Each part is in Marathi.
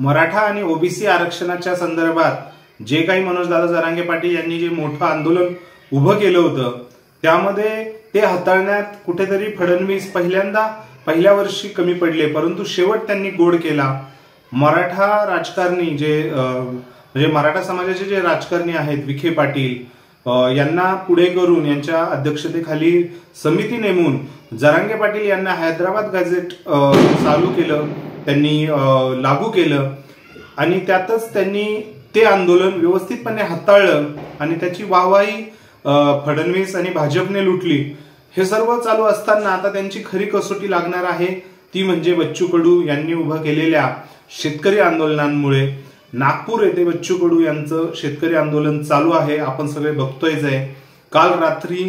मराठा आणि ओबीसी आरक्षणाच्या संदर्भात जे काही मनोजदादा जरांगे पाटील यांनी जे मोठं आंदोलन उभं केलं होतं त्यामध्ये ते हाताळण्यात कुठेतरी फडणवीस पहिल्या वर्षी कमी पडले, परंतु शेवट त्यांनी गोड केला। मराठा राजकारणी म्हणजे मराठा समाजाचे जे राजकारणी आहेत विखे पाटील यांना पुढे करून यांच्या अध्यक्षतेखाली समिती नेमून जरांगे पाटील यांना हैदराबाद गॅझेट चालू केलं, त्यांनी लागू केलं आणि त्यातच त्यांनी ते आंदोलन व्यवस्थितपणे हाताळलं आणि त्याची वाहवाही फडणवीस आणि भाजपने लुटली। हे सर्व चालू असताना आता त्यांची खरी कसोटी लागणार आहे, ती म्हणजे बच्चू कडू यांनी उभं केलेल्या शेतकरी आंदोलनांमुळे। नागपूर येथे बच्चू कडू यांचं शेतकरी आंदोलन चालू आहे, आपण सगळे बघतोयच आहे। काल रात्री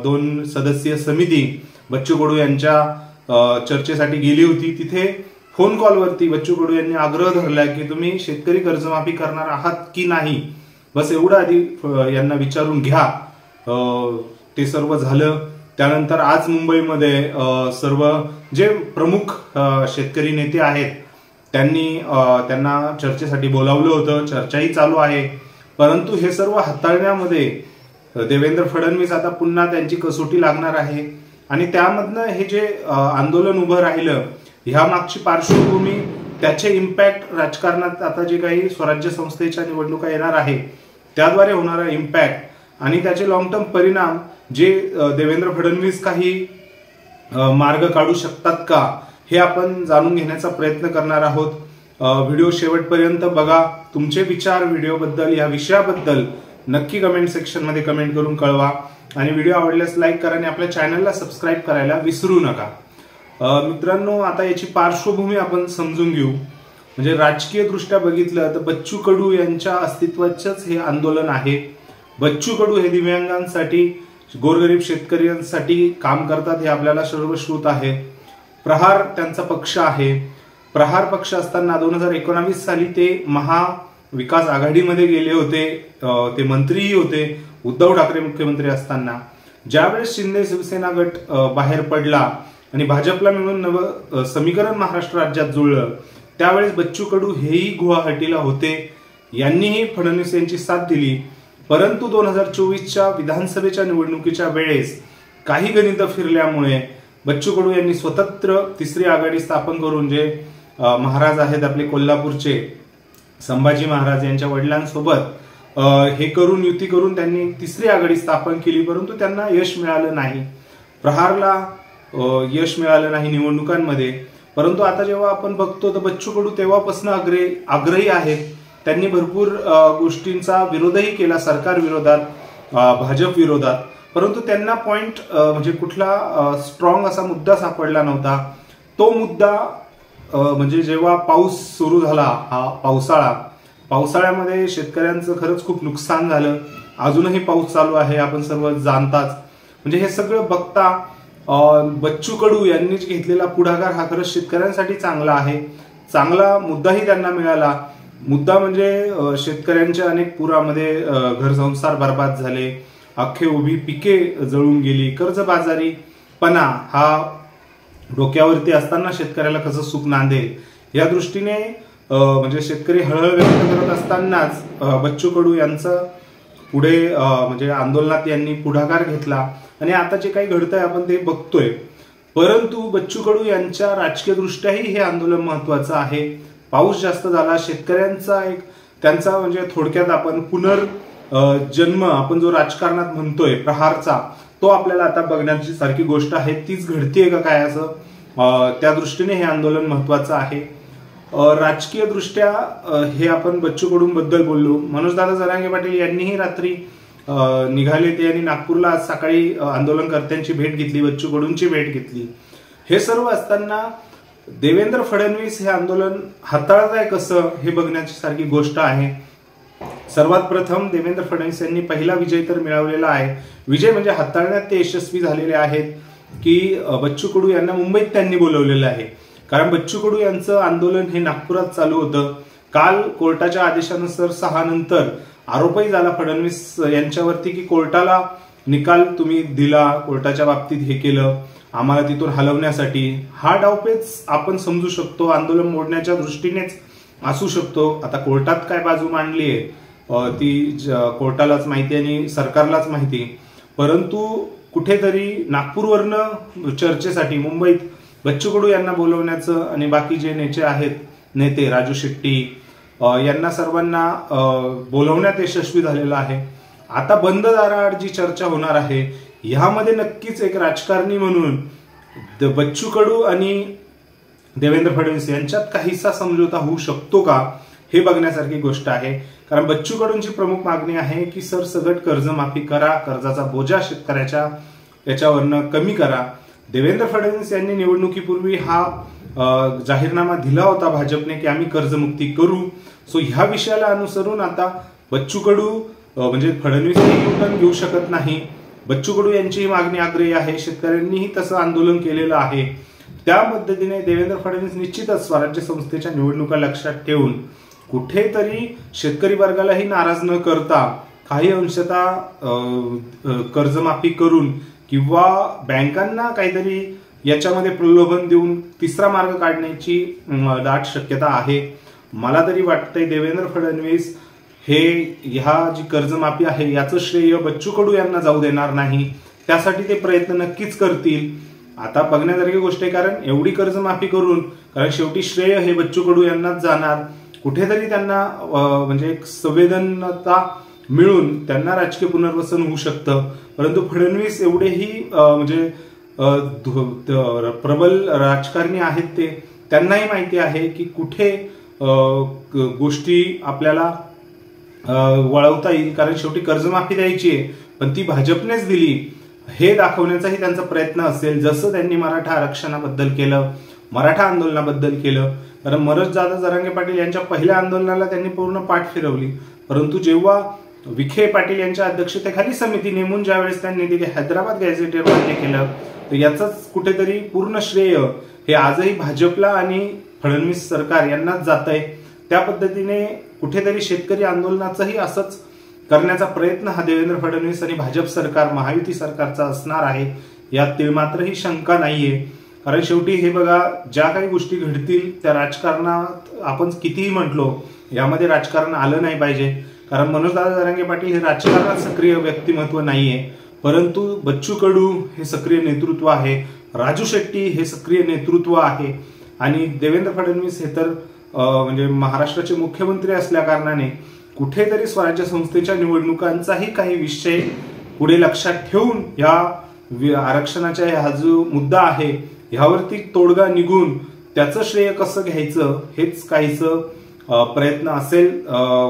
दोन सदस्यीय समिती बच्चू कडू यांच्या चर्चेसाठी गेली होती। तिथे फोन कॉलवरती बच्चू कडू यांनी आग्रह धरला की तुम्ही शेतकरी कर्जमाफी करणार आहात की नाही, बस एवढं आधी यांना विचारून घ्या। ते सर्व झालं। त्यानंतर आज मुंबईमध्ये सर्व जे प्रमुख शेतकरी नेते आहेत त्यांना चर्चेसाठी बोलावलं होतं, चर्चाही चालू आहे। परंतु हे सर्व हाताळण्यामध्ये देवेंद्र फडणवीस आता पुन्हा त्यांची कसोटी लागणार आहे आणि त्यामधनं हे जे आंदोलन उभं राहिलं ह्या मागची पार्श्वभूमी, त्याचे इम्पॅक्ट राजकारणात आता जे काही स्वराज्य संस्थेच्या निवडणुका येणार आहे त्याद्वारे होणारा इम्पॅक्ट आणि त्याचे लॉंग टर्म परिणाम, जे देवेंद्र फडणवीस काही मार्ग काढू शकतात का, हे आपण जाणून घेण्याचा प्रयत्न करणार आहोत। व्हिडिओ शेवटपर्यंत बघा। तुमचे विचार व्हिडिओबद्दल या विषयाबद्दल नक्की कमेंट सेक्शन मध्ये कमेंट करून कळवा आणि व्हिडिओ आवडल्यास लाईक करा आणि आपल्या चॅनलला सबस्क्राईब करायला विसरू नका। मित्रांनो, आता याची पार्श्वभूमी आपण समजून घेऊ। म्हणजे राजकीय दृष्ट्या बघितलं तर बच्चू कडू यांच्या अस्तित्वाचंच हे आंदोलन आहे। बच्चू कडू हे दिव्यांगांसाठी, गोरगरीब शेतकऱ्यांसाठी काम करतात हे आपल्याला सर्वश्रुत आहे। प्रहार त्यांचा पक्ष आहे। प्रहार पक्ष असताना 2019 साली ते महाविकास आघाडीमध्ये गेले होते, ते मंत्रीही होते उद्धव ठाकरे मुख्यमंत्री असताना। ज्यावेळेस शिंदे शिवसेना गट बाहेर पडला आणि भाजपला मिळून नवं समीकरण महाराष्ट्र राज्यात जुळलं, त्यावेळेस बच्चू कडू हेही गुवाहाटीला होते, यांनीही फडणवीस यांची साथ दिली। परंतु 2024च्या विधानसभेच्या निवडणुकीच्या वेळेस काही गणितं फिरल्यामुळे बच्चू कडू यांनी स्वतंत्र तिसरी आघाडी स्थापन करून, जे महाराज आहेत आपले कोल्हापूरचे संभाजी महाराज यांच्या वडिलांसोबत हे करून युती करून त्यांनी तिसरी आघाडी स्थापन केली, परंतु त्यांना यश मिळालं नाही। प्रहारला यश मिळालं नाही निवडणुकांमध्ये। परंतु आता जेव्हा आपण बघतो तर बच्चू कडू तेव्हापासून आग्रही आहेत। त्यांनी भरपूर गोष्टींचा विरोधही केला सरकार विरोधात, भाजप विरोधात, परंतु त्यांना पॉइंट म्हणजे कुठला स्ट्रॉंग असा मुद्दा सापडला नव्हता। तो मुद्दा म्हणजे जेव्हा पाऊस सुरू झाला, हा पावसाळ्यामध्ये शेतकऱ्यांचं खरंच खूप नुकसान झालं। अजूनही पाऊस चालू आहे, आपण सर्व जाणताच। म्हणजे हे सगळं बघता बच्चू कडू यांनी घेतलेला पुढाकार हा खरंच शेतकऱ्यांसाठी चांगला आहे। चांगला मुद्दाही त्यांना मिळाला। मुद्दा म्हणजे शेतकऱ्यांच्या अनेक पुरामध्ये घरसंसार बर्बाद झाले, अख्खे उभी पिके जळून गेली, कर्जबाजारीपणा हा डोक्यावरती असताना शेतकऱ्याला कसं सुख नांदेल या दृष्टीने म्हणजे शेतकरी हळहळ व्यक्त करत असतानाच बच्चू कडू यांचं पुढे म्हणजे आंदोलनात यांनी पुढाकार घेतला आणि आता जे काही घडतंय आपण ते बघतोय। परंतु बच्चू कडू यांच्या राजकीय दृष्ट्याही हे आंदोलन महत्वाचं आहे। पाऊस जास्त झाला, शेतकऱ्यांचा एक त्यांचा म्हणजे थोडक्यात आपण पुनर्जन्म आपण जो राजकारणात म्हणतोय प्रहारचा, तो आपल्याला आता बघण्याची सारखी गोष्ट आहे। तीच घडतीये का काय असं त्या दृष्टीने हे आंदोलन महत्वाचं आहे। राजकीय दृष्ट्या हे आपण बच्चू कडूंबद्दल बोललो। मनोजदादा जरांगे पाटील यांनीही रात्री निघाले ते आणि नागपूरला आज सकाळी आंदोलनकर्त्यांची भेट घेतली, बच्चू कडूंची भेट घेतली। हे सर्व असताना देवेंद्र फडणवीस हे आंदोलन हाताळताय कसं हे बघण्याची सारखी गोष्ट आहे। सर्वात प्रथम देवेंद्र फडणवीस यांनी पहिला विजय तर मिळवलेला आहे। विजय म्हणजे हाताळण्यात ते यशस्वी झालेले आहेत की बच्चू कडू यांना मुंबईत त्यांनी बोलवलेलं आहे। कारण बच्चू कडू यांचं आंदोलन हे नागपुरात चालू होतं। काल कोर्टाच्या आदेशानुसार 6 नंतर आरोपही झाला फडणवीस यांच्यावरती की कोर्टाला निकाल तुम्ही दिला, कोर्टाच्या बाबतीत हे केलं आम्हाला तिथून हलवण्यासाठी, हा डावपेच आपण समजू शकतो, आंदोलन मोडण्याच्या दृष्टीनेच असू शकतो. आता कोर्टात काय बाजू मांडली आहे ती कोर्टालाच माहिती आणि सरकारलाच माहिती, परंतु कुठेतरी नागपूरवरनं चर्चेसाठी मुंबईत बच्चू कडू यांना बोलवण्याचं आणि बाकी जे नेते राजू शेट्टी यांना सर्वांना बोलवण्यात यशस्वी झालेलं आहे. आता बंद दाराआड जी चर्चा होणार आहे ह्यामध्ये नक्कीच एक राजकारणी म्हणून बच्चू कडू आणि देवेंद्र फडणवीस यांच्यात काहीसा समझोता होऊ शकतो का हे बघण्यासारखी गोष्ट आहे. कारण बच्चू कडूंची प्रमुख मागणी आहे की सरसगट कर्जमाफी करा, कर्जाचा बोजा शेतकऱ्याच्या याच्यावरनं कमी करा. देवेंद्र फडणवीस यांनी निवडणुकीपूर्वी हा जाहीरनामा दिला होता भाजपने की आम्ही कर्जमुक्ती करू. सो ह्या विषयाला अनुसरून आता बच्चू कडू म्हणजे फडणवीस न्यूटन घेऊ शकत नाही. बच्चू कडू यांची मागणी आग्रही आहे, शेतकऱ्यांनीही तसं आंदोलन केलेलं आहे. त्या पद्धतीने देवेंद्र फडणवीस निश्चितच स्वराज्य संस्थेच्या निवडणुका लक्षात ठेवून कुठेतरी शेतकरी वर्गालाही नाराज न करता काही अंशतः कर्जमाफी करून किंवा बँकांना काहीतरी याच्यामध्ये प्रलोभन देऊन तिसरा मार्ग काढण्याची दाट शक्यता आहे. मला तरी वाटतंय देवेंद्र फडणवीस हे ह्या जी कर्जमाफी आहे याचं श्रेय बच्चू कडू यांना जाऊ देणार नाही. त्यासाठी ते प्रयत्न नक्कीच करतील. आता बघण्यासारखी गोष्ट आहे, कारण एवढी कर्जमाफी करून कारण शेवटी श्रेय हे बच्चू कडू यांनाच जाणार. कुठेतरी त्यांना म्हणजे एक संवेदनता मिळून त्यांना राजकीय पुनर्वसन होऊ शकतं. परंतु फडणवीस एवढेही म्हणजे प्रबल राजकारणी आहेत, त्यांनाही माहिती आहे की कुठे गोष्टी आपल्याला वळवता येईल. कारण शेवटी कर्जमाफी द्यायची आहे पण ती भाजपनेच दिली हे दाखवण्याचाही त्यांचा प्रयत्न असेल. जसं त्यांनी मराठा आरक्षणाबद्दल केलं, मराठा आंदोलनाबद्दल केलं. कारण मनोजदादा जरांगे पाटील यांच्या पहिल्या आंदोलनाला त्यांनी पूर्ण पाठ फिरवली, परंतु जेव्हा विखे पाटील यांच्या अध्यक्षतेखाली समिती नेमून ज्यावेळेस त्यांनी तिथे हैदराबाद गॅझेटेर मान्य केलं तर याचंच कुठेतरी पूर्ण श्रेय हे आजही भाजपला आणि फडणवीस सरकार यांनाच जात आहे. त्या पद्धतीने कुठेतरी शेतकरी आंदोलनाचंही असंच करण्याचा प्रयत्न हा देवेंद्र फडणवीस आणि भाजप सरकार महायुती सरकारचा असणार आहे, यात तिळमात्रही शंका नाहीये. कारण शेवटी हे बघा, ज्या काही गोष्टी घडतील त्या राजकारणात आपण कितीही म्हटलो यामध्ये राजकारण आलं नाही पाहिजे. कारण मनोजदादा जरांगे पाटील हे राजकारणात सक्रिय व्यक्तिमत्व नाहीये, परंतु बच्चू कडू हे सक्रिय नेतृत्व आहे, राजू शेट्टी हे सक्रिय नेतृत्व आहे आणि देवेंद्र फडणवीस हे तर म्हणजे महाराष्ट्राचे मुख्यमंत्री असल्या कारणाने कुठेतरी स्वराज्य संस्थेच्या निवडणुकांचाही काही विषय पुढे लक्षात ठेवून या आरक्षणाचा हा जो मुद्दा आहे ह्यावरती तोडगा निघून त्याचं श्रेय कसं घ्यायचं हेच काहीचं प्रयत्न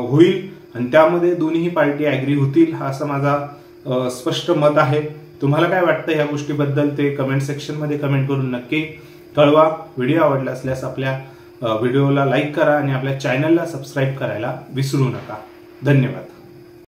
होईल आणि त्यामध्ये दोन्ही पार्टी ऍग्री होतील असं माझा स्पष्ट मत आहे. तुम्हाला काय वाटतं या गोष्टीबद्दल ते कमेंट सेक्शन मध्ये कमेंट करून नक्की कळवा. व्हिडिओ आवडला असल्यास आपल्या व्हिडिओला लाईक करा आणि आपल्या चॅनलला सबस्क्राईब करायला विसरू नका. धन्यवाद.